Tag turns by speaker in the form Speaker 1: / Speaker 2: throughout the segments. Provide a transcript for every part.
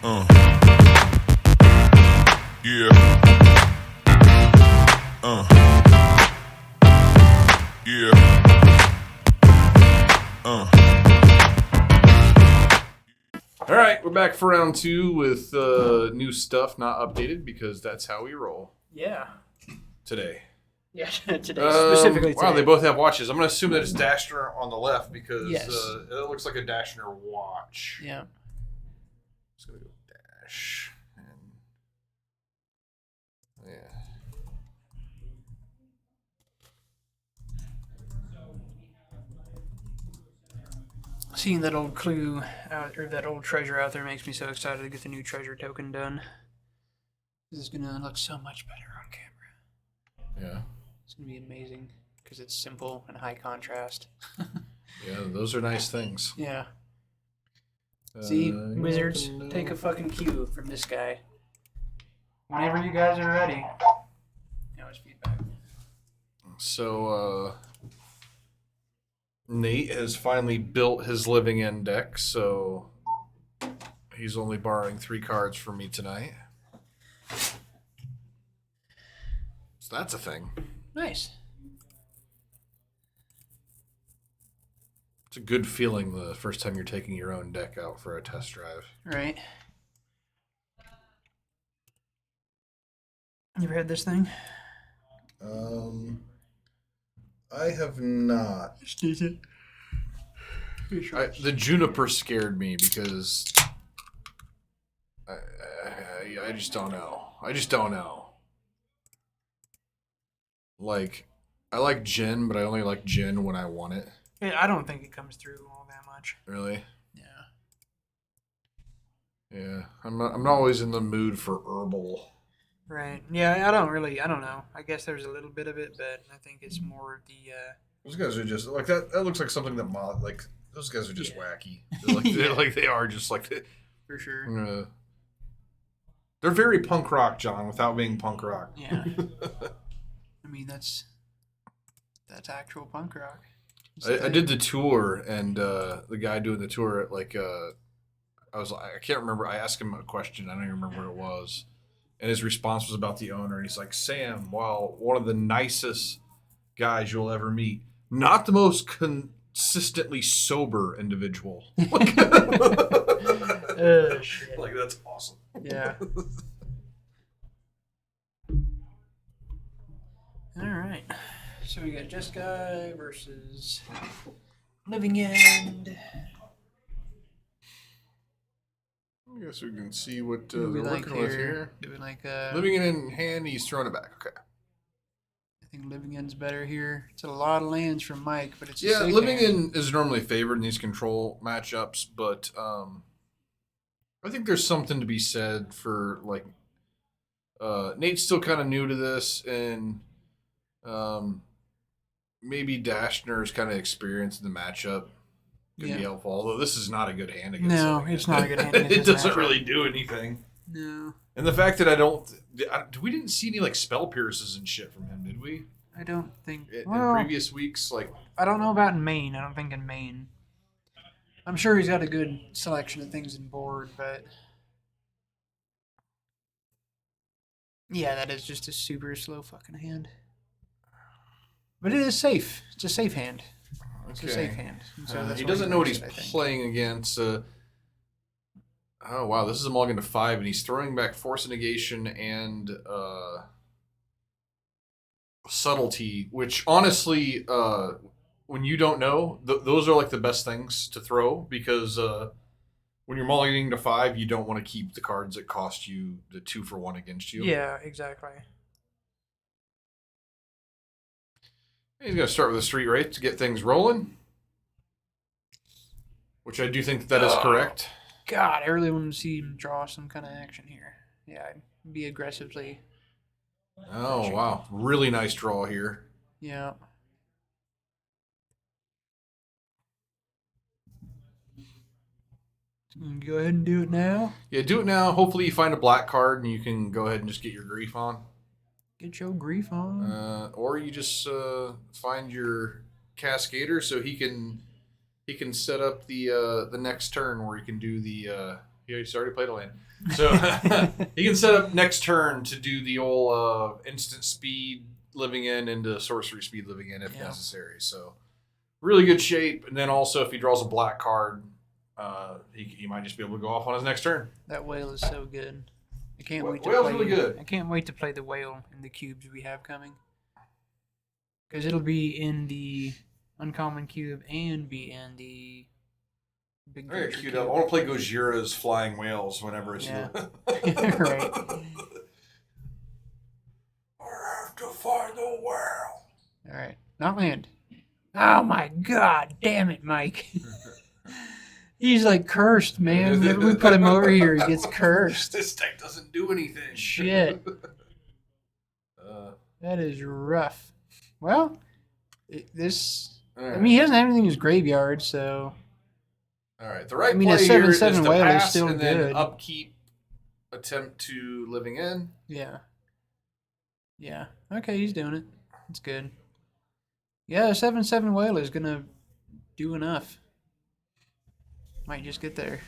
Speaker 1: Uh, yeah. Yeah. All right, we're back for round two with new stuff, not updated because that's how we roll
Speaker 2: Yeah.
Speaker 1: today.
Speaker 2: Yeah, today. Specifically today.
Speaker 1: Wow, they both have watches. I'm going to assume that it's Dashner on the left because
Speaker 2: Yes.
Speaker 1: it looks like a Dashner watch.
Speaker 2: Yeah.
Speaker 1: Just going to go dash. And yeah.
Speaker 2: Seeing that old clue out, or that old treasure out there makes me so excited to get the new treasure token done. This is gonna look so much better on camera.
Speaker 1: Yeah.
Speaker 2: It's gonna be amazing because it's simple and high contrast.
Speaker 1: Yeah, those are nice things.
Speaker 2: Yeah. See, wizards,
Speaker 1: no.
Speaker 2: take a fucking cue from this guy. Whenever you guys are ready. Now it's feedback.
Speaker 1: So, Nate has finally built his living end deck, so he's only borrowing 3 cards from me tonight. So that's a thing.
Speaker 2: Nice.
Speaker 1: It's a good feeling the first time you're taking your own deck out for a test drive.
Speaker 2: Right. You ever had this thing?
Speaker 1: I have not.
Speaker 2: Sneeze it.
Speaker 1: The Juniper scared me because I just don't know. I just don't know. Like, I like gin, but I only like gin when I want it.
Speaker 2: Yeah, I don't think it comes through all that much.
Speaker 1: Really?
Speaker 2: Yeah.
Speaker 1: Yeah. I'm not always in the mood for herbal.
Speaker 2: Right. Yeah, I don't know. I guess there's a little bit of it, but I think it's more of the
Speaker 1: Those guys are just like that. That looks like something that like those guys are just
Speaker 2: Yeah.
Speaker 1: wacky. They are just like
Speaker 2: for sure.
Speaker 1: They're very punk rock, John, without being punk rock.
Speaker 2: Yeah. I mean that's actual punk rock.
Speaker 1: I did the tour, and the guy doing the tour, I can't remember. I asked him a question. I don't even remember what it was. And his response was about the owner. And he's like, Sam, wow, one of the nicest guys you'll ever meet. Not the most consistently sober individual.
Speaker 2: Shit.
Speaker 1: Like, that's awesome.
Speaker 2: Yeah. All right. So we got Jeskai versus Living End.
Speaker 1: I guess we can see what
Speaker 2: Do
Speaker 1: they're
Speaker 2: we like
Speaker 1: working with here.
Speaker 2: Do we like
Speaker 1: Living it in hand, he's throwing it back. Okay.
Speaker 2: I think Living End's better here. It's a lot of lands from Mike, but it's a
Speaker 1: Yeah,
Speaker 2: safe
Speaker 1: Living
Speaker 2: hand.
Speaker 1: in is normally favored in these control matchups, but I think there's something to be said for like Nate's still kind of new to this, and maybe Dashner's kind of experience in the matchup could be helpful. Although this is not a good hand against.
Speaker 2: No, it's not a good hand against
Speaker 1: It
Speaker 2: this
Speaker 1: doesn't
Speaker 2: matchup.
Speaker 1: really do anything.
Speaker 2: No,
Speaker 1: And the fact that we didn't see any like spell pierces and shit from him, did we?
Speaker 2: I don't think.
Speaker 1: In
Speaker 2: Well,
Speaker 1: previous weeks, like
Speaker 2: I don't know about in Maine. I don't think in Maine. I'm sure he's got a good selection of things in board, but yeah, that is just a super slow fucking hand. But it is safe. It's a safe hand. It's a safe hand. And so that's
Speaker 1: he
Speaker 2: why
Speaker 1: doesn't know what
Speaker 2: likes
Speaker 1: he's
Speaker 2: it, I think.
Speaker 1: playing against. Oh wow, this is a mulligan to 5, and he's throwing back force of negation and subtlety, which honestly, when you don't know, those are like the best things to throw because when you're mulliganing to 5, you don't want to keep the cards that cost you the 2-for-1 against you.
Speaker 2: Yeah, exactly.
Speaker 1: He's going to start with a street rate to get things rolling, which I do think that is correct.
Speaker 2: God, I really want to see him draw some kind of action here. Yeah, be aggressively.
Speaker 1: Oh, wow. Really nice draw here.
Speaker 2: Yeah. Go ahead and do it now.
Speaker 1: Yeah, do it now. Hopefully you find a black card and you can go ahead and just get your grief on.
Speaker 2: Get your grief on.
Speaker 1: Or you just find your Cascader so he can set up the next turn where he can do the He's already played a land. So he can set up next turn to do the old instant speed living in into sorcery speed living in if necessary. So really good shape. And then also if he draws a black card, he might just be able to go off on his next turn.
Speaker 2: That whale is so good. I can't wait to
Speaker 1: Whale's
Speaker 2: play.
Speaker 1: really good.
Speaker 2: I can't wait to play the whale in the cubes we have coming. Because it'll be in the uncommon cube and be in the big
Speaker 1: Very cute. I want to play Gojira's Flying Whales whenever it's
Speaker 2: right.
Speaker 1: I have to find the whale.
Speaker 2: All right. Not land. Oh my god. Damn it, Mike. He's like cursed, man. Whenever we put him over here, he gets cursed.
Speaker 1: This deck doesn't do anything.
Speaker 2: Shit. That is rough. Well, I mean, he doesn't have anything in his graveyard, so.
Speaker 1: All right. The right
Speaker 2: I mean,
Speaker 1: play
Speaker 2: a
Speaker 1: here is
Speaker 2: 7/7
Speaker 1: to
Speaker 2: whale is
Speaker 1: pass
Speaker 2: still
Speaker 1: and
Speaker 2: good.
Speaker 1: then upkeep, attempt to living in.
Speaker 2: Yeah. Yeah. Okay, he's doing it. It's good. Yeah, a 7/7 whale is going to do enough. Might just get there.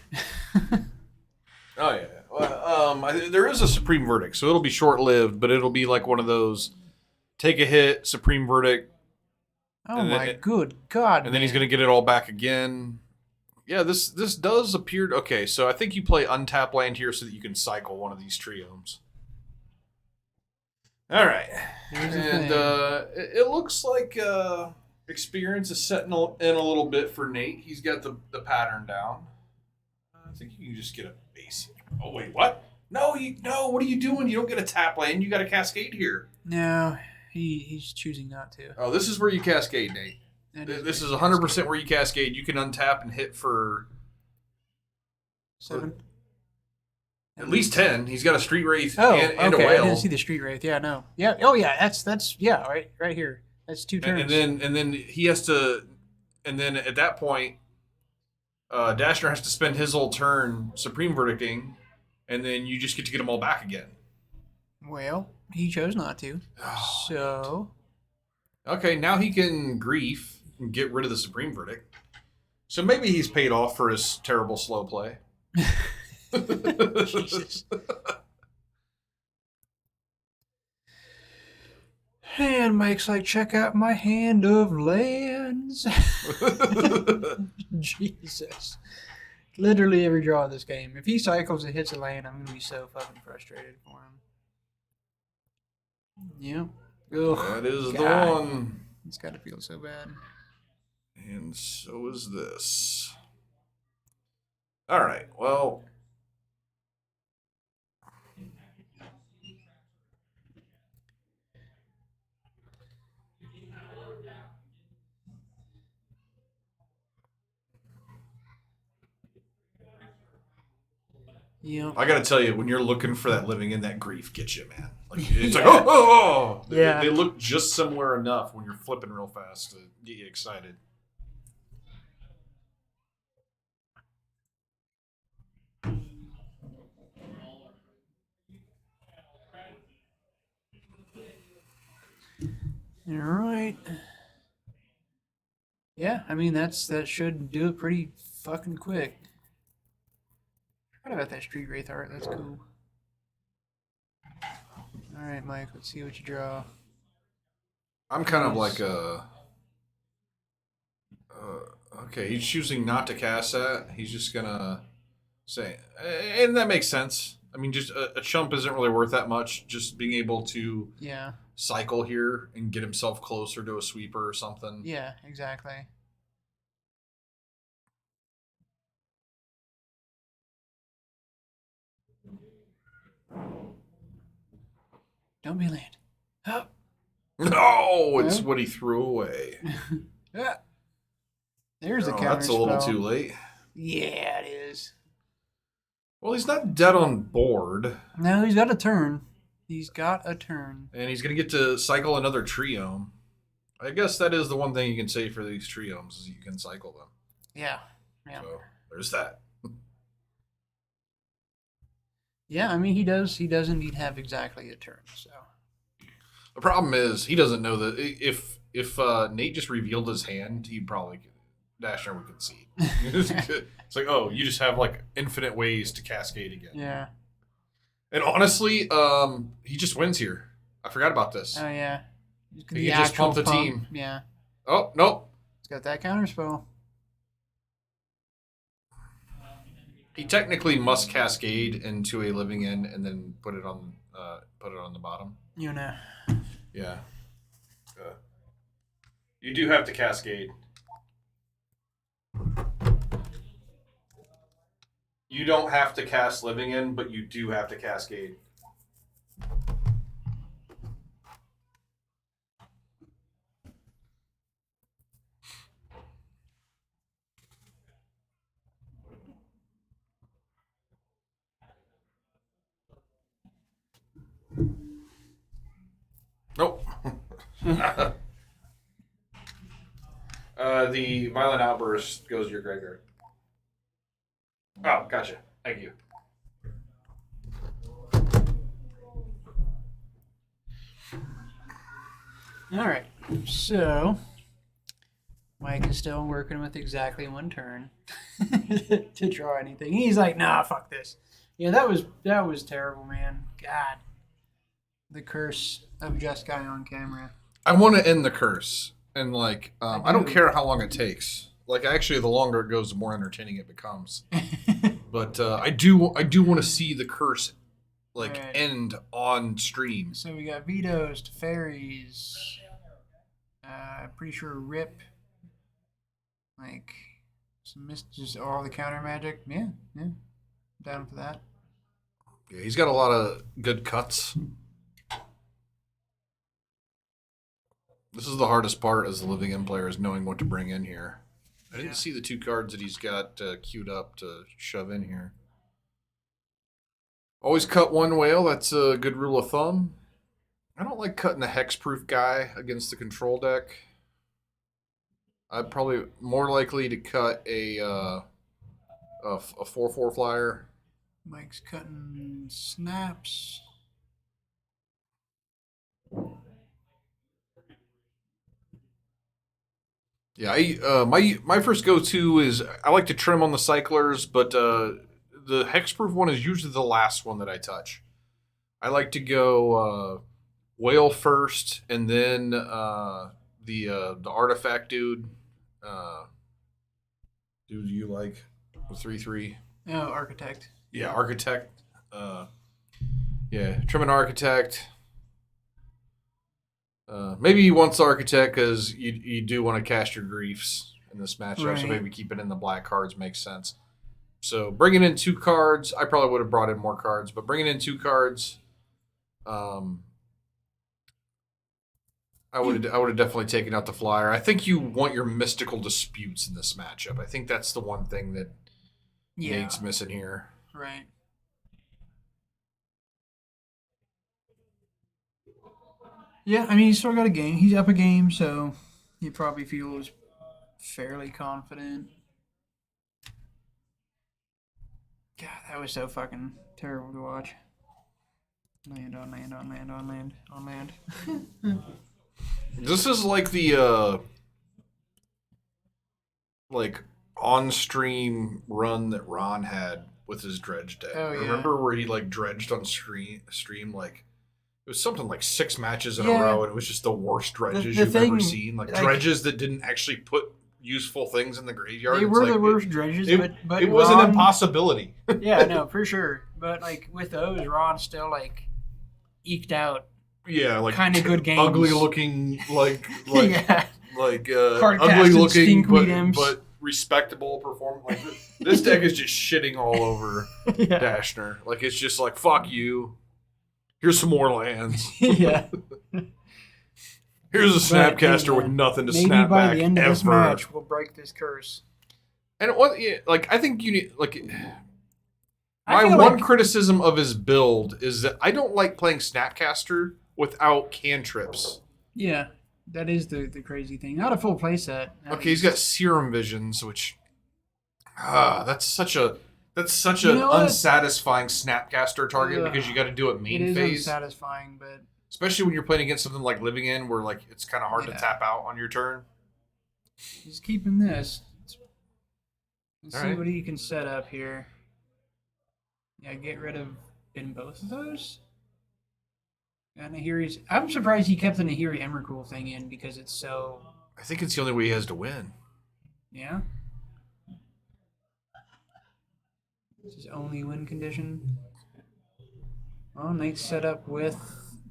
Speaker 1: Oh, yeah. Well, there is a Supreme Verdict, so it'll be short-lived, but it'll be like one of those take a hit, Supreme Verdict.
Speaker 2: Oh, my good God,
Speaker 1: And then he's going to get it all back again. Yeah, this does appear... Okay, so I think you play untap land here so that you can cycle one of these triomes. All right. And it looks like experience is setting in a little bit for Nate. He's got the pattern down. I think you can just get a basic. Oh, wait, what? No, what are you doing? You don't get a tap land. You got a cascade here.
Speaker 2: No, he's choosing not to.
Speaker 1: Oh, this is where you cascade, Nate. This is 100% where you cascade. You can untap and hit for
Speaker 2: 7.
Speaker 1: At least 10. He's got a Street Wraith
Speaker 2: and
Speaker 1: a
Speaker 2: okay.
Speaker 1: whale.
Speaker 2: I didn't see the Street Wraith. Yeah, no. Yeah. Oh, yeah. That's yeah. Right here. That's 2 turns.
Speaker 1: And then he has to. And then at that point, Dashner has to spend his whole turn Supreme Verdicting, and then you just get to get them all back again.
Speaker 2: Well, he chose not to. So.
Speaker 1: Okay, now he can grief and get rid of the Supreme Verdict. So maybe he's paid off for his terrible slow play.
Speaker 2: Jesus. And Mike's like, check out my hand of lands. Jesus. Literally every draw of this game. If he cycles and hits a land, I'm going to be so fucking frustrated for him. Yep. Ugh,
Speaker 1: that is
Speaker 2: God.
Speaker 1: the one.
Speaker 2: It's got to feel so bad.
Speaker 1: And so is this. All right, well...
Speaker 2: Yeah.
Speaker 1: I gotta tell you, when you're looking for that living in, that grief gets you, man. Like it's like, oh.
Speaker 2: Yeah.
Speaker 1: They look just similar enough when you're flipping real fast to get you excited.
Speaker 2: All right. Yeah, I mean that should do it pretty fucking quick. I forgot about that Street Wraith art. That's cool. All right, Mike. Let's see what you draw.
Speaker 1: I'm kind of like okay, he's choosing not to cast that. He's just gonna say, and that makes sense. I mean, just a chump isn't really worth that much. Just being able to cycle here and get himself closer to a sweeper or something.
Speaker 2: Yeah, exactly. Don't be land. Oh.
Speaker 1: No, it's what he threw away.
Speaker 2: Yeah. There's a counter
Speaker 1: That's a little
Speaker 2: spell.
Speaker 1: too late.
Speaker 2: Yeah, it is.
Speaker 1: Well, he's not dead on board.
Speaker 2: No, he's got a turn. He's got a turn.
Speaker 1: And he's going to get to cycle another triome. I guess that is the one thing you can say for these triomes is you can cycle them.
Speaker 2: Yeah.
Speaker 1: So there's that.
Speaker 2: Yeah, I mean he does indeed have exactly a turn. So
Speaker 1: the problem is he doesn't know that if Nate just revealed his hand, he'd probably Dashner would concede. It's like, oh, you just have like infinite ways to cascade again.
Speaker 2: Yeah.
Speaker 1: And honestly, he just wins here. I forgot about this.
Speaker 2: Oh yeah.
Speaker 1: He just pumped the team.
Speaker 2: Yeah.
Speaker 1: Oh, nope.
Speaker 2: He's got that counter spell.
Speaker 1: He technically must cascade into a living end and then put it on the bottom.
Speaker 2: You know.
Speaker 1: Yeah. You do have to cascade. You don't have to cast living end, but you do have to cascade. Nope. The violent outburst goes to your graveyard. Oh, gotcha. Thank you.
Speaker 2: All right. So Mike is still working with exactly one turn to draw anything. He's like, nah, fuck this. Yeah, that was terrible, man. God. The curse of Jeskai on camera.
Speaker 1: I want to end the curse, and like, I don't
Speaker 2: do.
Speaker 1: care how long it takes. Like, actually, the longer it goes, the more entertaining it becomes. But I do want to see the curse, like,
Speaker 2: Right.
Speaker 1: end on stream.
Speaker 2: So we got vetoes to fairies. Pretty sure rip. Like some just all the counter magic. Yeah. Down for that.
Speaker 1: Yeah, he's got a lot of good cuts. This is the hardest part as a living in player, is knowing what to bring in here. I didn't see the two cards that he's got queued up to shove in here. Always cut one whale. That's a good rule of thumb. I don't like cutting the hexproof guy against the control deck. I'd probably more likely to cut a 4/4 flyer.
Speaker 2: Mike's cutting snaps.
Speaker 1: Yeah, my first go-to is I like to trim on the cyclers, but the hexproof one is usually the last one that I touch. I like to go whale first, and then the artifact dude. Dude, you like the 3/3?
Speaker 2: Oh, architect.
Speaker 1: Yeah, architect. Yeah, trim an architect. Maybe once architect, because you do want to cast your griefs in this matchup,
Speaker 2: Right.
Speaker 1: so maybe keeping in the black cards makes sense. So bringing in 2 cards, I probably would have brought in more cards, but bringing in 2 cards, I would have definitely taken out the flyer. I think you want your mystical disputes in this matchup. I think that's the one thing that Nate's missing here.
Speaker 2: Right. Yeah, I mean, he's still got a game. He's up a game, so he probably feels fairly confident. God, that was so fucking terrible to watch. Land on land on land on land on land.
Speaker 1: This is like the like on-stream run that Ron had with his dredge deck.
Speaker 2: Oh, yeah.
Speaker 1: Remember where he like dredged on stream like it was something like 6 matches in a
Speaker 2: Yeah.
Speaker 1: row, and it was just the worst dredges
Speaker 2: The
Speaker 1: you've ever
Speaker 2: thing,
Speaker 1: seen. Like,
Speaker 2: like-
Speaker 1: dredges that didn't actually put useful things in the graveyard.
Speaker 2: They
Speaker 1: It's
Speaker 2: were
Speaker 1: like,
Speaker 2: the worst dredges, but
Speaker 1: it was an
Speaker 2: Ron-
Speaker 1: impossibility.
Speaker 2: Yeah, no, for sure. But like with those, Ron still like eked out
Speaker 1: Yeah, like
Speaker 2: kind of good games.
Speaker 1: ugly looking, like
Speaker 2: yeah,
Speaker 1: ugly
Speaker 2: Hard-casted
Speaker 1: looking,
Speaker 2: stinkweed imps.
Speaker 1: but respectable performance. Like this deck is just shitting all over
Speaker 2: yeah,
Speaker 1: Dashner. Like it's just like fuck you. Here's some more lands.
Speaker 2: yeah.
Speaker 1: Here's a
Speaker 2: But,
Speaker 1: Snapcaster
Speaker 2: hey,
Speaker 1: with nothing to
Speaker 2: Maybe
Speaker 1: snap
Speaker 2: by
Speaker 1: back
Speaker 2: the end of this
Speaker 1: ever.
Speaker 2: match, we'll break this curse.
Speaker 1: And what? Yeah, like I think you need like.
Speaker 2: I
Speaker 1: My
Speaker 2: feel
Speaker 1: one
Speaker 2: like-
Speaker 1: criticism of his build is that I don't like playing Snapcaster without cantrips.
Speaker 2: Yeah, that is the crazy thing. Not a full playset.
Speaker 1: Okay, he's got Serum Visions, which that's such an
Speaker 2: You know what?
Speaker 1: unsatisfying Snapcaster target
Speaker 2: Ugh.
Speaker 1: because you got to do it
Speaker 2: It
Speaker 1: main
Speaker 2: is
Speaker 1: phase,
Speaker 2: unsatisfying, but
Speaker 1: especially when you're playing against something like Living In, where like it's kind of hard to
Speaker 2: Yeah.
Speaker 1: tap out on your turn.
Speaker 2: just keeping this. Let's
Speaker 1: All
Speaker 2: see
Speaker 1: right.
Speaker 2: what he can set up here. Yeah, get rid of in both of those. And Nahiri's. I'm surprised he kept the Nahiri Emrakul thing in because it's so.
Speaker 1: I think it's the only way he has to win.
Speaker 2: Yeah. It's his only win condition. Well, Nate's set up with.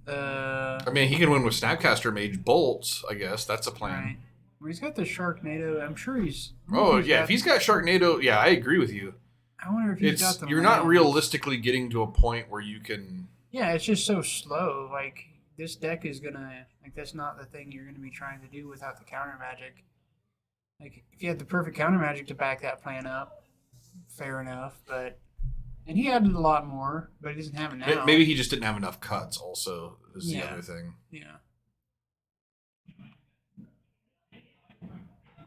Speaker 1: I mean, he can win with Snapcaster Mage Bolts, I guess. That's a plan.
Speaker 2: Right. Well, he's got the Sharknado. I'm sure he's.
Speaker 1: Oh, yeah. If he's got Sharknado, yeah, I agree with you.
Speaker 2: I wonder if he's got the.
Speaker 1: You're not realistically getting to a point where you can.
Speaker 2: Yeah, it's just so slow. Like, this deck is gonna. Like, that's not the thing you're gonna be trying to do without the counter magic. Like, if you had the perfect counter magic to back that plan up, fair enough, but. And he added a lot more, but he doesn't have it now.
Speaker 1: Maybe he just didn't have enough cuts, also, is the
Speaker 2: Yeah.
Speaker 1: other thing.
Speaker 2: Yeah.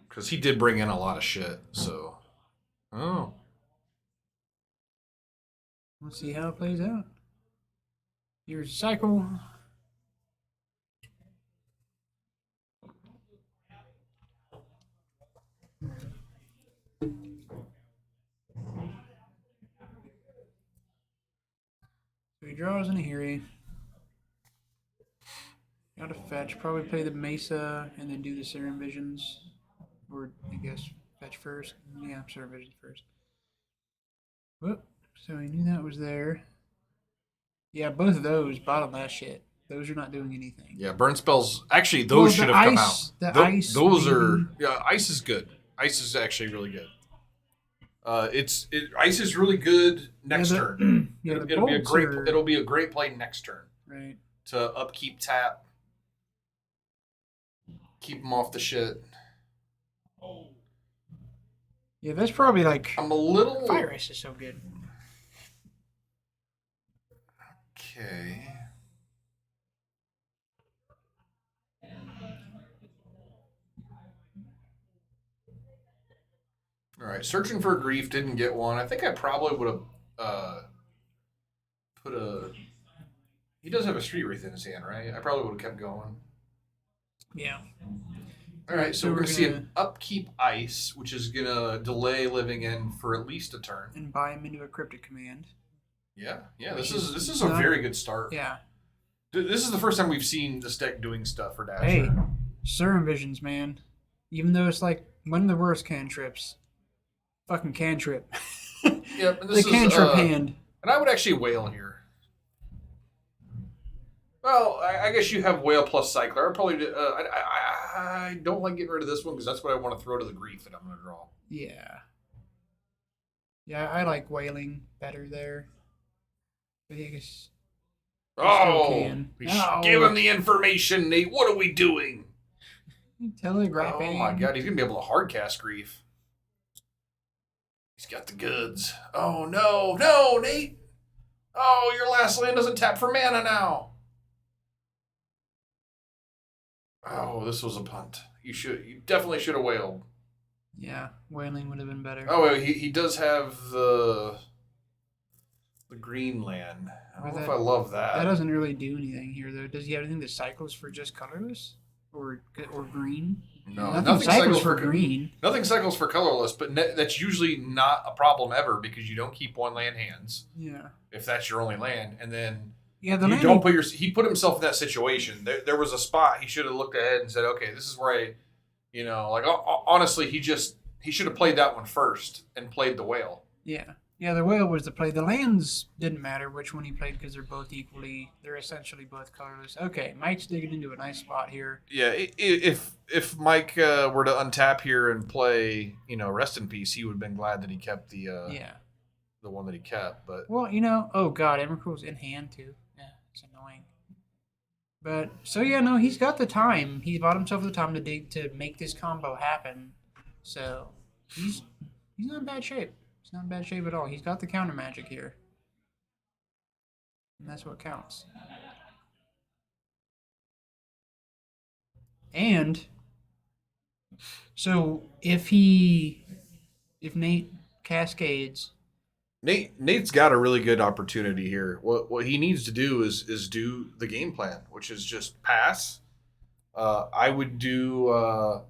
Speaker 1: Because he did bring in a lot of shit, so. Oh.
Speaker 2: We'll see how it plays out. Here's a cycle. So he draws in a Hiri. Got to fetch. Probably play the Mesa and then do the Serum Visions. Or, I guess, fetch first. Yeah, Serum Visions first. Whoop. So he knew that was there. Yeah, both of those, bottom that shit. Those are not doing anything.
Speaker 1: Yeah, burn spells. Actually, those should have come out.
Speaker 2: Ice.
Speaker 1: Those
Speaker 2: maybe.
Speaker 1: are. Yeah, ice is good. Ice is actually really good. Ice is really good next turn.
Speaker 2: Yeah,
Speaker 1: It'll be a great play next turn.
Speaker 2: Right.
Speaker 1: To upkeep tap. Keep them off the shit.
Speaker 2: Yeah, that's probably like.
Speaker 1: I'm a little.
Speaker 2: Fire Ice is so good.
Speaker 1: Okay. All right, searching for a grief, didn't get one. I think I probably would have put a. He does have a Street Wraith in his hand, right? I probably would have kept going.
Speaker 2: Yeah.
Speaker 1: All right, so we're gonna see an upkeep ice, which is gonna delay living end for at least a turn.
Speaker 2: And buy him into a Cryptic Command.
Speaker 1: Yeah. This is a very good start.
Speaker 2: Yeah.
Speaker 1: This is the first time we've seen this deck doing stuff for Dasher.
Speaker 2: Hey, Serum Visions, man. Even though it's like one of the worst cantrips. Fucking cantrip.
Speaker 1: Yep. And
Speaker 2: the cantrip hand.
Speaker 1: And I would actually whale here. Well, I guess you have whale plus cycler. I probably I don't like getting rid of this one because that's what I want to throw to the grief that I'm going to draw.
Speaker 2: Yeah. Yeah, I like whaling better there. But I guess.
Speaker 1: Give him the information, Nate. What are we doing?
Speaker 2: Telegraphing.
Speaker 1: Oh my god, he's going to be able to hardcast grief. He's got the goods. Oh no, Nate. Oh, your last land doesn't tap for mana now. Oh, this was a punt. You definitely should have whaled.
Speaker 2: Yeah, whaling would have been better.
Speaker 1: Oh, he does have the green land. I don't know if I love that.
Speaker 2: That doesn't really do anything here, though. Does he have anything that cycles for just colorless or green?
Speaker 1: No,
Speaker 2: nothing cycles for green.
Speaker 1: Nothing cycles for colorless, but that's usually not a problem ever because you don't keep one land hands.
Speaker 2: Yeah.
Speaker 1: If that's your only land, and then
Speaker 2: yeah,
Speaker 1: he put himself in that situation. There was a spot he should have looked ahead and said, okay, this is where honestly, he should have played that one first and played the whale.
Speaker 2: Yeah. Yeah, the whale was the play. The lands didn't matter which one he played because they're essentially both colorless. Okay, Mike's digging into a nice spot here.
Speaker 1: Yeah, if Mike were to untap here and play, Rest in Peace, he would have been glad that he kept the one that he kept. But
Speaker 2: well, oh god, Emrakul's in hand too. Yeah, it's annoying. But so yeah, no, he's got the time. He bought himself the time to make this combo happen. So he's not in bad shape. He's not in bad shape at all. He's got the counter magic here. And that's what counts. And so if Nate cascades.
Speaker 1: Nate's got a really good opportunity here. What he needs to do is do the game plan, which is just pass. I would do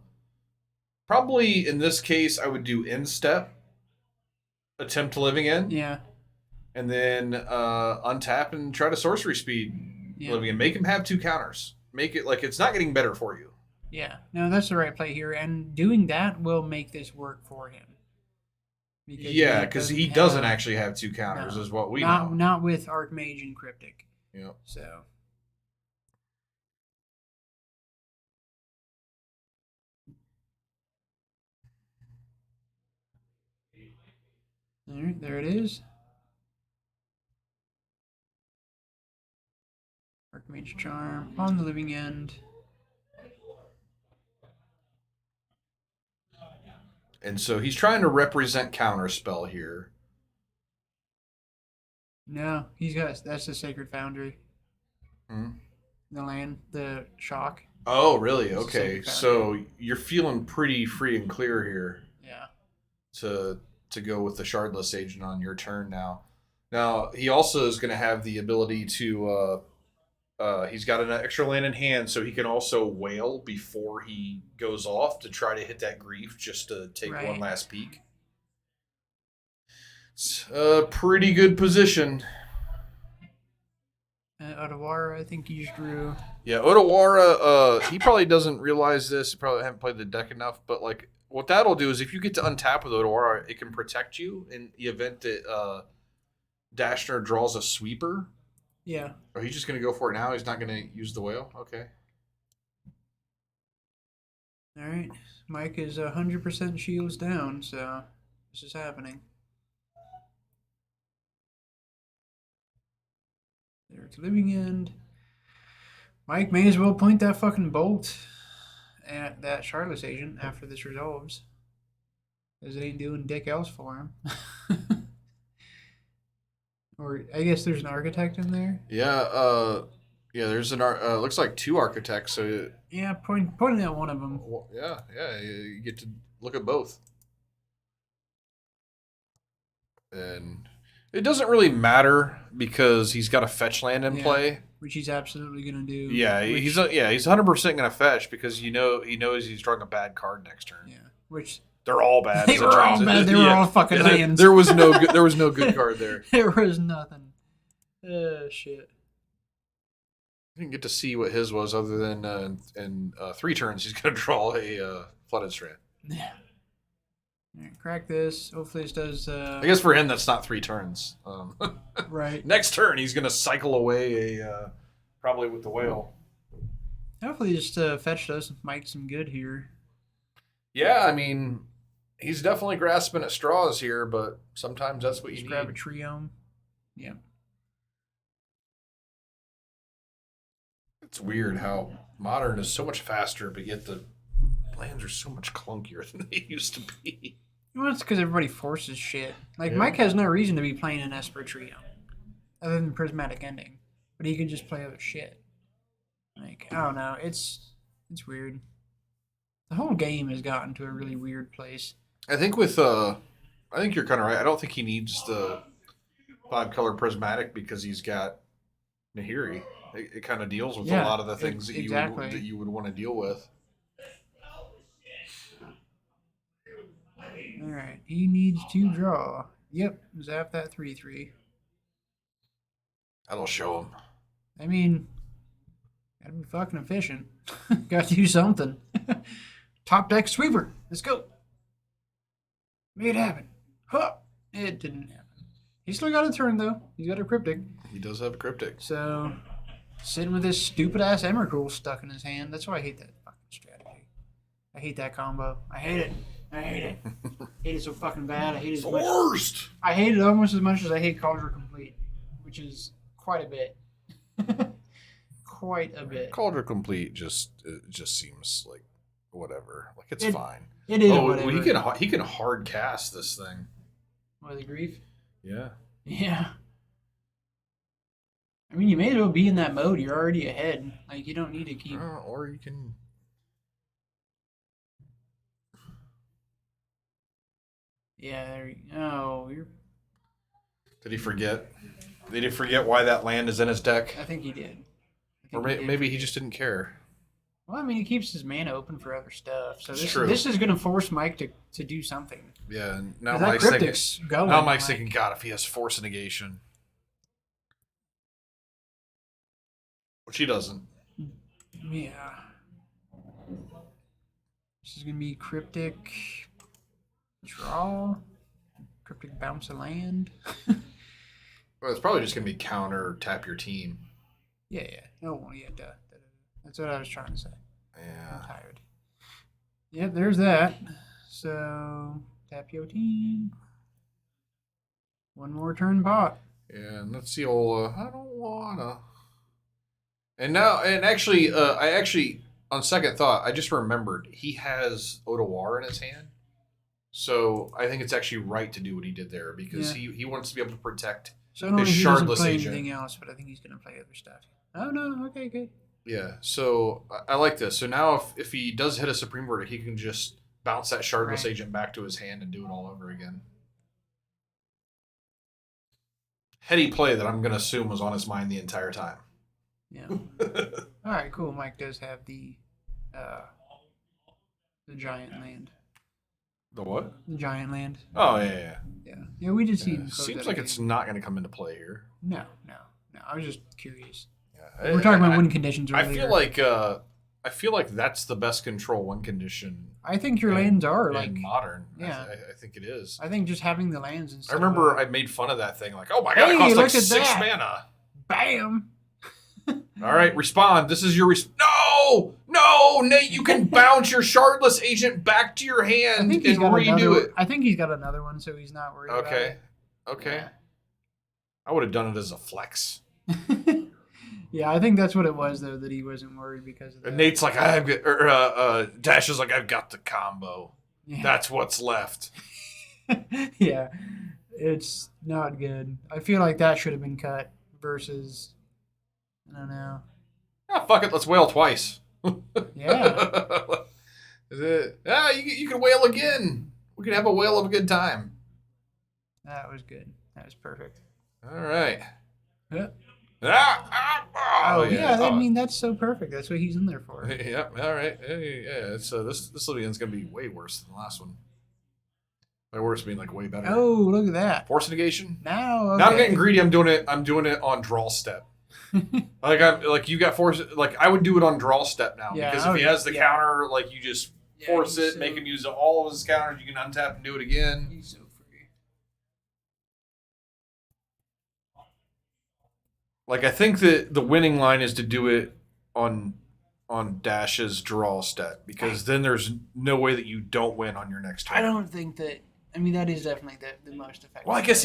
Speaker 1: probably in this case I would do instep attempt living in.
Speaker 2: Yeah.
Speaker 1: And then untap and try to sorcery speed living in. Make him have 2 counters. Make it like it's not getting better for you.
Speaker 2: Yeah. No, that's the right play here. And doing that will make this work for him.
Speaker 1: Because he doesn't actually have 2 counters, is what we know.
Speaker 2: Not with Archmage and Cryptic.
Speaker 1: Yep.
Speaker 2: So. All right, there it is. Archmage Charm on the living end.
Speaker 1: And so he's trying to represent Counterspell here.
Speaker 2: No, that's the Sacred Foundry. The land, the shock.
Speaker 1: Oh, really? Okay. So you're feeling pretty free and clear here.
Speaker 2: Yeah.
Speaker 1: To go with the Shardless Agent on your turn now. Now, he also is going to have the ability to... he's got an extra land in hand, so he can also wail before he goes off to try to hit that grief just to take one last peek. It's a pretty good position.
Speaker 2: Otawara, I think he just drew.
Speaker 1: Yeah, Otawara, he probably doesn't realize this. He probably haven't played the deck enough, but like what that'll do is if you get to untap with Otawara, it can protect you in the event that Dashner draws a sweeper.
Speaker 2: Yeah.
Speaker 1: Oh, he's just going to go for it now? He's not going to use the whale? Okay.
Speaker 2: All right. Mike is 100% shields down, so this is happening. There's living end. Mike may as well point that fucking bolt at that Shardless Agent after this resolves. Because it ain't doing dick else for him. Or I guess there's an architect in there.
Speaker 1: Yeah, there's an looks like 2 architects. So
Speaker 2: pointing at one of them.
Speaker 1: Well, you get to look at both. And it doesn't really matter because he's got a fetch land in play,
Speaker 2: which he's absolutely gonna do.
Speaker 1: Yeah, he's 100% gonna fetch because he knows he's drawing a bad card next turn.
Speaker 2: Yeah, which.
Speaker 1: They're all bad.
Speaker 2: They were all bad. They were all fucking lands.
Speaker 1: There was no good card there.
Speaker 2: There was nothing. Shit.
Speaker 1: I didn't get to see what his was other than in 3 turns he's going to draw a Flooded Strand.
Speaker 2: Yeah. All right, crack this. Hopefully this does...
Speaker 1: I guess for him that's not 3 turns.
Speaker 2: Right.
Speaker 1: Next turn he's going to cycle away probably with the whale.
Speaker 2: Hopefully just fetch does Mike some good here.
Speaker 1: Yeah, I mean... He's definitely grasping at straws here, but sometimes that's what you need.
Speaker 2: Grab a Triome. Yeah.
Speaker 1: It's weird how Modern is so much faster, but yet the lands are so much clunkier than they used to be.
Speaker 2: Well, it's because everybody forces shit. Like, Mike has no reason to be playing an Esper Triome, other than Prismatic Ending. But he can just play other shit. Like, I don't know. It's weird. The whole game has gotten to a really weird place.
Speaker 1: I think you're kind of right. I don't think he needs the 5-color Prismatic because he's got Nahiri. It kind of deals with a lot of the things that you would want to deal with.
Speaker 2: All right, he needs to draw. Yep, zap that 3/3.
Speaker 1: That'll show him.
Speaker 2: I mean, gotta be fucking efficient. Gotta do something. Top deck sweeper. Let's go. Make it happen. Huh. It didn't happen. He's still got a turn, though. He's got a Cryptic.
Speaker 1: He does have a Cryptic.
Speaker 2: So, sitting with this stupid-ass Emrakul stuck in his hand. That's why I hate that fucking strategy. I hate that combo. I hate it. I hate it. I hate it so fucking bad. I hate it
Speaker 1: it's the worst.
Speaker 2: I hate it almost as much as I hate Cauldron Complete, which is quite a bit. Quite a bit.
Speaker 1: Cauldron Complete just seems like whatever. Like it's fine.
Speaker 2: It is whatever.
Speaker 1: He can hard cast this thing.
Speaker 2: What, the grief?
Speaker 1: Yeah.
Speaker 2: Yeah. I mean, you may as well be in that mode. You're already ahead. Like, you don't need to keep...
Speaker 1: or you can...
Speaker 2: Yeah, there you go. You're...
Speaker 1: Did he forget? Did he forget why that land is in his deck?
Speaker 2: I think he did.
Speaker 1: Maybe he just didn't care.
Speaker 2: Well, I mean, he keeps his mana open for other stuff. So
Speaker 1: True.
Speaker 2: this is going to force Mike to do something.
Speaker 1: Yeah, and now
Speaker 2: 'Cause that
Speaker 1: Mike's thinking.
Speaker 2: Cryptic's going.
Speaker 1: Now Mike's
Speaker 2: like-
Speaker 1: thinking, God, if he has Force Negation, which he doesn't.
Speaker 2: Yeah. This is going to be Cryptic draw. Cryptic bounce a land.
Speaker 1: Well, it's probably just gonna be counter tap your team.
Speaker 2: Yeah. Oh, well, yeah, duh. That's what I was trying to say.
Speaker 1: Yeah.
Speaker 2: I'm tired. Yep, there's that. So, tap your team. One more turn pot.
Speaker 1: Yeah, and let's see, old. I don't wanna. And now, I actually, on second thought, I just remembered he has Otawar in his hand. So I think it's actually right to do what he did there because he wants to be able to protect.
Speaker 2: So not only
Speaker 1: his
Speaker 2: he doesn't
Speaker 1: shardless
Speaker 2: play
Speaker 1: agent.
Speaker 2: anything else, but I think he's going to play other stuff. Oh, no. Okay, good.
Speaker 1: Yeah, so I like this. So now if he does hit a Supreme Verdict, he can just bounce that shardless
Speaker 2: Right.
Speaker 1: agent back to his hand and do it all over again. Heady play that I'm going to assume was on his mind the entire time.
Speaker 2: Yeah. All right, cool. Mike does have the giant land.
Speaker 1: The what?
Speaker 2: The giant land.
Speaker 1: Oh, yeah.
Speaker 2: Yeah, we did see him close
Speaker 1: Seems
Speaker 2: that
Speaker 1: like
Speaker 2: game.
Speaker 1: it's not going to come into play here.
Speaker 2: No. I was just curious.
Speaker 1: Yeah.
Speaker 2: We're talking about win conditions earlier.
Speaker 1: I feel like that's the best control win condition.
Speaker 2: I think your lands are like
Speaker 1: in modern.
Speaker 2: Yeah.
Speaker 1: I think it is.
Speaker 2: I think just having the lands and
Speaker 1: I
Speaker 2: stuff.
Speaker 1: remember I made fun of that thing. Like, oh my god,
Speaker 2: Hey,
Speaker 1: it costs like
Speaker 2: look at
Speaker 1: 6
Speaker 2: that.
Speaker 1: mana.
Speaker 2: Bam.
Speaker 1: All right, respond. This is your No, Nate, you can bounce your shardless agent back to your
Speaker 2: I
Speaker 1: hand
Speaker 2: think he's
Speaker 1: and
Speaker 2: got
Speaker 1: redo
Speaker 2: another.
Speaker 1: it.
Speaker 2: I think he's got another one, so he's not worried.
Speaker 1: Okay.
Speaker 2: About
Speaker 1: I would have done it as a flex.
Speaker 2: it. Yeah, I think that's what it was though, that he wasn't worried because of that.
Speaker 1: And Nate's like, Dash is like, I've got the combo.
Speaker 2: Yeah.
Speaker 1: That's what's left.
Speaker 2: Yeah, it's not good. I feel like that should have been cut versus, I don't know.
Speaker 1: Ah, fuck it, let's whale twice.
Speaker 2: Yeah.
Speaker 1: You can whale again. We can have a whale of a good time.
Speaker 2: That was good. That was perfect.
Speaker 1: All right.
Speaker 2: Yeah.
Speaker 1: Oh,
Speaker 2: yeah. I mean, that's so perfect. That's what he's in there for.
Speaker 1: Yep. All right. Yeah. It's this Sylvian's gonna be way worse than the last one. By worse being like way better.
Speaker 2: Oh, look at that.
Speaker 1: Force negation.
Speaker 2: Now, okay.
Speaker 1: Now I'm getting greedy. I'm doing it on draw step. Like you got force. Like I would do it on draw step now
Speaker 2: Yeah,
Speaker 1: because if he has the
Speaker 2: yeah.
Speaker 1: counter, like you just force
Speaker 2: he's
Speaker 1: it, make him use all of his counters. You can untap and do it again.
Speaker 2: He's so free.
Speaker 1: Like I think that the winning line is to do it on Dash's draw step because then there's no way that you don't win on your next turn.
Speaker 2: I don't think that. I mean, that is definitely the most effective.
Speaker 1: Well, I guess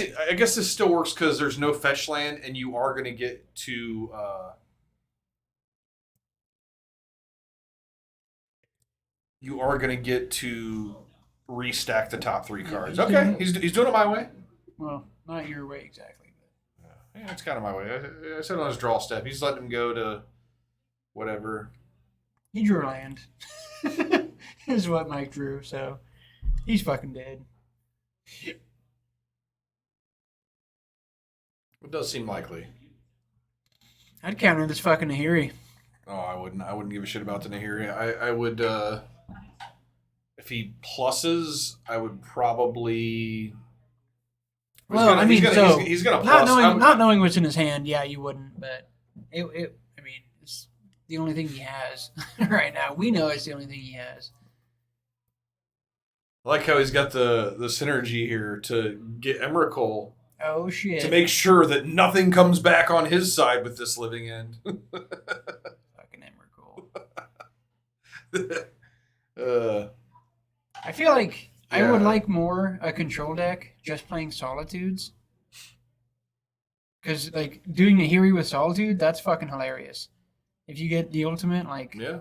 Speaker 1: this still works because there's no fetch land, and you are going to get to restack the top 3 cards.
Speaker 2: he's
Speaker 1: Okay,
Speaker 2: doing it.
Speaker 1: he's doing it my way.
Speaker 2: Well, not your way exactly. But.
Speaker 1: Yeah, it's kind of my way. I said on his draw step, he's letting him go to whatever.
Speaker 2: He drew a land. Is what Mike drew, so he's fucking dead.
Speaker 1: It does seem likely.
Speaker 2: I'd counter this fucking Nahiri.
Speaker 1: Oh, I wouldn't give a shit about the Nahiri. I would if he pluses, I would probably.
Speaker 2: Well, I mean,
Speaker 1: he's gonna plus.
Speaker 2: not knowing what's in his hand, yeah, you wouldn't. But I mean, it's the only thing he has right now. We know it's the only thing he has.
Speaker 1: I like how he's got the synergy here to get Emrakul
Speaker 2: Oh shit!
Speaker 1: to make sure that nothing comes back on his side with this living end.
Speaker 2: Fucking
Speaker 1: uh,
Speaker 2: I feel like I
Speaker 1: Yeah.
Speaker 2: would like more a control deck just playing Solitudes. Because, like, doing Nahiri with Solitude, that's fucking hilarious. If you get the ultimate, like,
Speaker 1: yeah.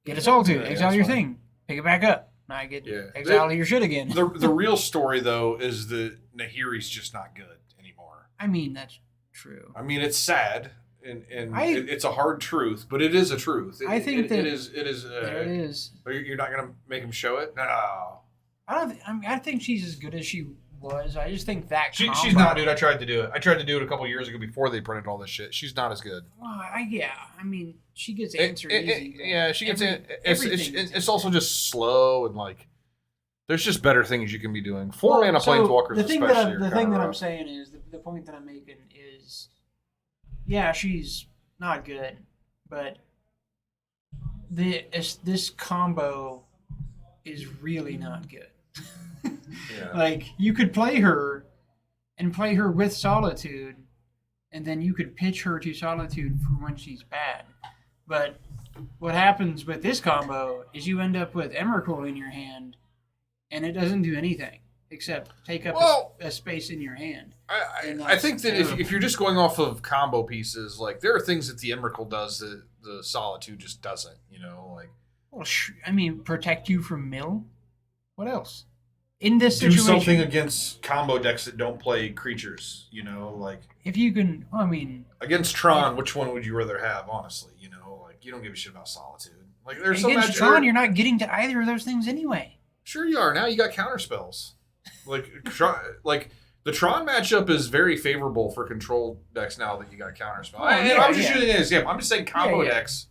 Speaker 2: get a Solitude,
Speaker 1: Yeah,
Speaker 2: exile
Speaker 1: that's
Speaker 2: your
Speaker 1: fine.
Speaker 2: thing, pick it back up. Now I get
Speaker 1: Yeah.
Speaker 2: exile your shit again.
Speaker 1: The real story though is that Nahiri's just not good anymore.
Speaker 2: I mean, that's true.
Speaker 1: I mean, it's sad and
Speaker 2: I-
Speaker 1: it's a hard truth, but it is a truth.
Speaker 2: I think that-
Speaker 1: it is.
Speaker 2: There it is.
Speaker 1: You're not gonna make him show it. No.
Speaker 2: I think she's as good as she was. I just think that
Speaker 1: She's not, dude. I tried to do it. I tried to do it a couple years ago before they printed all this shit. She's not as good.
Speaker 2: Well, I mean, she gets answered easy.
Speaker 1: Yeah, she gets in. It's also just slow and like. There's just better things you can be doing. 4-mana planeswalkers,
Speaker 2: the thing
Speaker 1: especially.
Speaker 2: The thing that I'm saying is the point that I'm making is, yeah, she's not good, but this combo is really not good.
Speaker 1: Yeah.
Speaker 2: Like, you could play her with Solitude, and then you could pitch her to Solitude for when she's bad. But what happens with this combo is you end up with Emrakul in your hand, and it doesn't do anything except take up a space in your hand.
Speaker 1: I think that if you're just going off of combo pieces, like, there are things that the Emrakul does that the Solitude just doesn't, you know? Like,
Speaker 2: well, I mean, protect you from mill? What else? In this situation,
Speaker 1: do something against combo decks that don't play creatures, you know, like,
Speaker 2: if you can, I mean,
Speaker 1: against Tron, which one would you rather have, honestly, you know, like, you don't give a shit about Solitude. Like, there's
Speaker 2: against Tron, you're not getting to either of those things anyway.
Speaker 1: Sure you are. Now you got counter spells. Like the Tron matchup is very favorable for control decks now that you got counter spells. I'm just using an example. I'm just saying combo decks.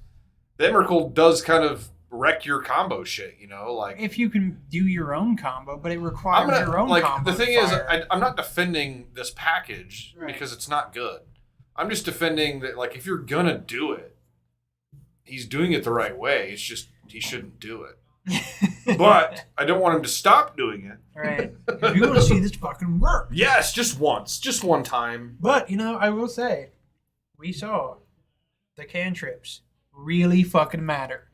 Speaker 1: The Emrakul does kind of wreck your combo shit, you know, like,
Speaker 2: if you can do your own combo, but it requires your own combo.
Speaker 1: The thing is, I'm not defending this package because it's not good. I'm just defending that, like, if you're gonna do it, he's doing it the right way. It's just he shouldn't do it. But I don't want him to stop doing it.
Speaker 2: Right. You want to see this fucking work.
Speaker 1: Yes, just once. Just one time.
Speaker 2: But, you know, I will say, we saw the cantrips really fucking matter.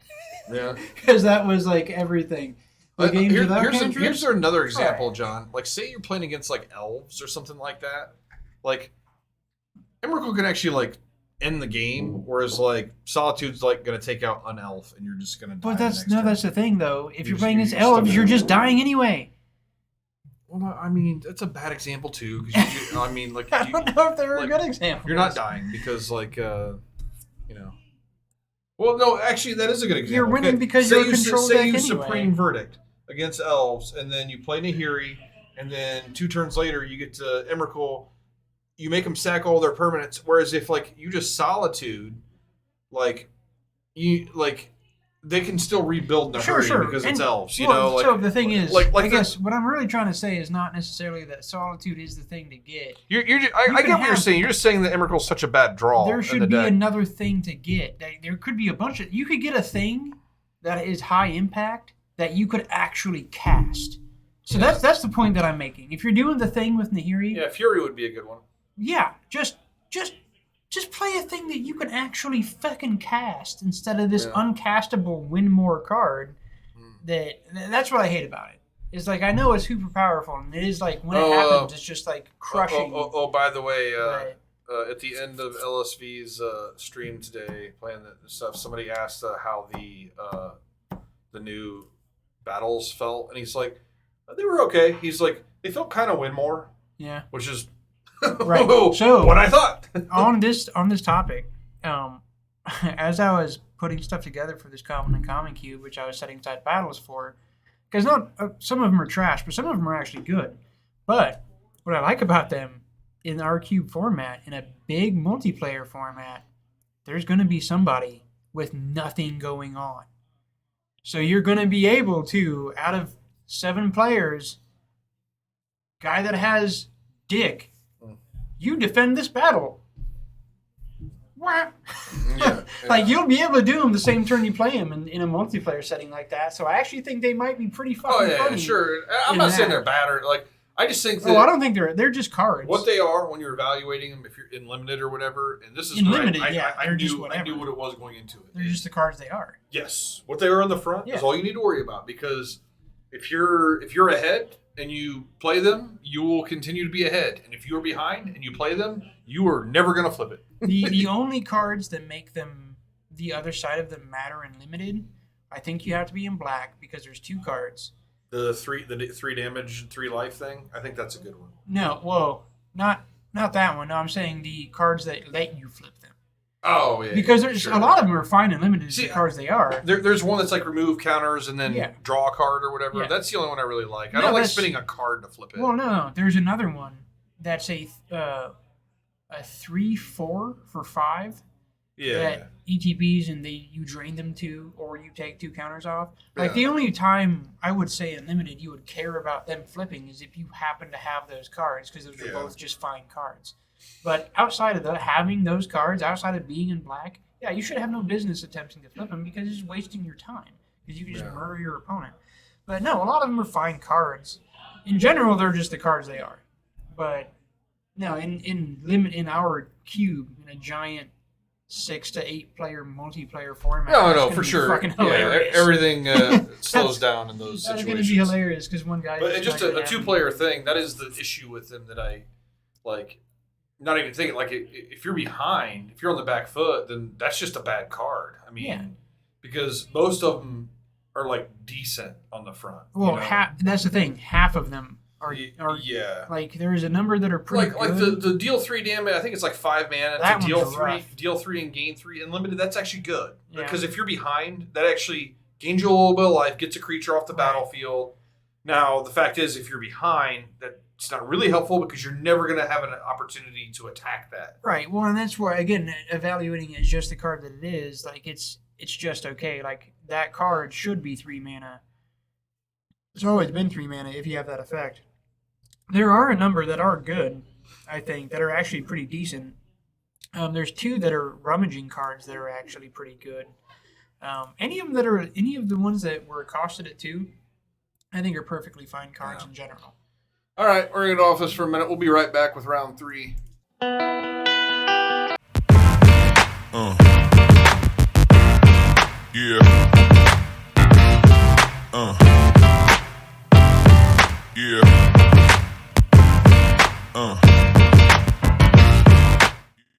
Speaker 1: Yeah.
Speaker 2: Because that was, like, everything.
Speaker 1: Here's another example, John. Like, say you're playing against, like, elves or something like that. Like, Emrakul can actually, like, end the game, whereas, like, Solitude's, like, going to take out an elf, and you're just going to die.
Speaker 2: But that's the thing, though. If you're playing against elves, you're just dying anyway.
Speaker 1: Well, I mean, that's a bad example, too. Because I mean, like,
Speaker 2: I don't know if they're a good example.
Speaker 1: You're not dying because, like, you know. Well, no, actually, that is a good example.
Speaker 2: You're winning because you're a control deck anyway.
Speaker 1: Supreme Verdict against elves, and then you play Nahiri, and then 2 turns later, you get to Emrakul. You make them sack all their permanents. Whereas if, like, you just Solitude, like, they can still rebuild Nahiri because it's elves, you know? Like,
Speaker 2: so the thing is, I guess what I'm really trying to say is not necessarily that Solitude is the thing to get.
Speaker 1: I get what you're saying. You're just saying that Emrakul's such a bad draw.
Speaker 2: There should be another thing to get. There could be a bunch of... You could get a thing that is high impact that you could actually cast. So that's the point that I'm making. If you're doing the thing with Nahiri...
Speaker 1: Yeah, Fury would be a good one.
Speaker 2: Yeah, just play a thing that you can actually fucking cast instead of this uncastable win more card. That's what I hate about it. It's like, I know it's super powerful, and it is like, when it happens, it's just like crushing.
Speaker 1: By the way, at the end of LSV's stream today, playing the stuff, somebody asked how the new battles felt, and he's like, they were okay. He's like, they felt kind of win more.
Speaker 2: Yeah.
Speaker 1: Which is
Speaker 2: right. So
Speaker 1: what I thought.
Speaker 2: on this topic, as I was putting stuff together for this common and common cube, which I was setting aside battles for, because not some of them are trash, but some of them are actually good. But what I like about them in our cube format, in a big multiplayer format, there's going to be somebody with nothing going on. So you're going to be able to, out of 7 players, guy that has Dick, you defend this battle. Like, you'll be able to do them the same turn you play him in a multiplayer setting like that. So I actually think they might be pretty fucking funny.
Speaker 1: Sure. I'm not saying they're bad or, like, I just think that...
Speaker 2: Oh, I don't think they're just cards.
Speaker 1: What they are when you're evaluating them, if you're in limited or whatever, and this is
Speaker 2: in limited,
Speaker 1: I knew
Speaker 2: what
Speaker 1: it was going into it.
Speaker 2: They're just the cards they are.
Speaker 1: Yes. What they are on the front is all you need to worry about, because if you're ahead and you play them, you will continue to be ahead. And if you are behind and you play them, you are never going to flip it.
Speaker 2: The only cards that make them, the other side of them, matter in limited, I think you have to be in black, because there's 2 cards.
Speaker 1: The 3 damage, 3 life thing, I think that's a good one.
Speaker 2: No, whoa, not that one. No, I'm saying the cards that let you flip them.
Speaker 1: Oh yeah.
Speaker 2: Because there's
Speaker 1: sure.
Speaker 2: a lot of them are fine and limited
Speaker 1: See,
Speaker 2: as the cards they are.
Speaker 1: There's one that's like remove counters and then
Speaker 2: Yeah.
Speaker 1: draw a card or whatever.
Speaker 2: Yeah.
Speaker 1: That's the only one I really like. I
Speaker 2: No,
Speaker 1: don't like
Speaker 2: that's-
Speaker 1: spending a card to flip it.
Speaker 2: Well, no, there's another one that's a 3/4 for 5.
Speaker 1: yeah.
Speaker 2: That ETBs and you drain them to, or you take 2 counters off. Like
Speaker 1: Yeah.
Speaker 2: the only time I would say unlimited you would care about them flipping is if you happen to have those cards, because those are
Speaker 1: Yeah.
Speaker 2: both just fine cards. But outside of having those cards, outside of being in black, yeah, you should have no business attempting to flip them because it's just wasting your time. Because you can just
Speaker 1: Yeah.
Speaker 2: murder your opponent. But no, a lot of them are fine cards. In general, they're just the cards they are. But no, in our cube, in a giant 6 to 8 player multiplayer format.
Speaker 1: No,
Speaker 2: it's
Speaker 1: no,
Speaker 2: gonna
Speaker 1: for
Speaker 2: be
Speaker 1: sure.
Speaker 2: Fucking
Speaker 1: Yeah,
Speaker 2: hilarious.
Speaker 1: everything slows down in those
Speaker 2: That's
Speaker 1: situations.
Speaker 2: going to be hilarious because one guy.
Speaker 1: But it's just
Speaker 2: might
Speaker 1: a
Speaker 2: have-
Speaker 1: 2-player thing. That is the issue with them that I like. Not even thinking like if you're behind, if you're on the back foot, then that's just a bad card. I mean,
Speaker 2: Yeah.
Speaker 1: because most of them are like decent on the front.
Speaker 2: Well,
Speaker 1: you know?
Speaker 2: that's the thing. Half of them are
Speaker 1: yeah.
Speaker 2: like there is a number that are pretty
Speaker 1: Like
Speaker 2: good.
Speaker 1: the deal 3 damage. I think it's like 5 mana
Speaker 2: That
Speaker 1: to deal
Speaker 2: one's
Speaker 1: 3,
Speaker 2: rough.
Speaker 1: deal 3 and gain 3 unlimited. That's actually good
Speaker 2: Yeah.
Speaker 1: because if you're behind, that actually gains you a little bit of life, gets a creature off the
Speaker 2: Right.
Speaker 1: battlefield. Now the fact is, if you're behind, that's not really helpful because you're never going to have an opportunity to attack that.
Speaker 2: Right. Well, and that's why again evaluating it as just the card that it is. Like it's just okay. Like that card should be 3 mana. It's always been 3 mana if you have that effect. There are a number that are good, I think, that are actually pretty decent. There's 2 that are rummaging cards that are actually pretty good. Any of the ones that were costed at 2, I think are perfectly fine cards in general.
Speaker 1: All right, we're going to get off this for a minute. We'll be right back with round 3.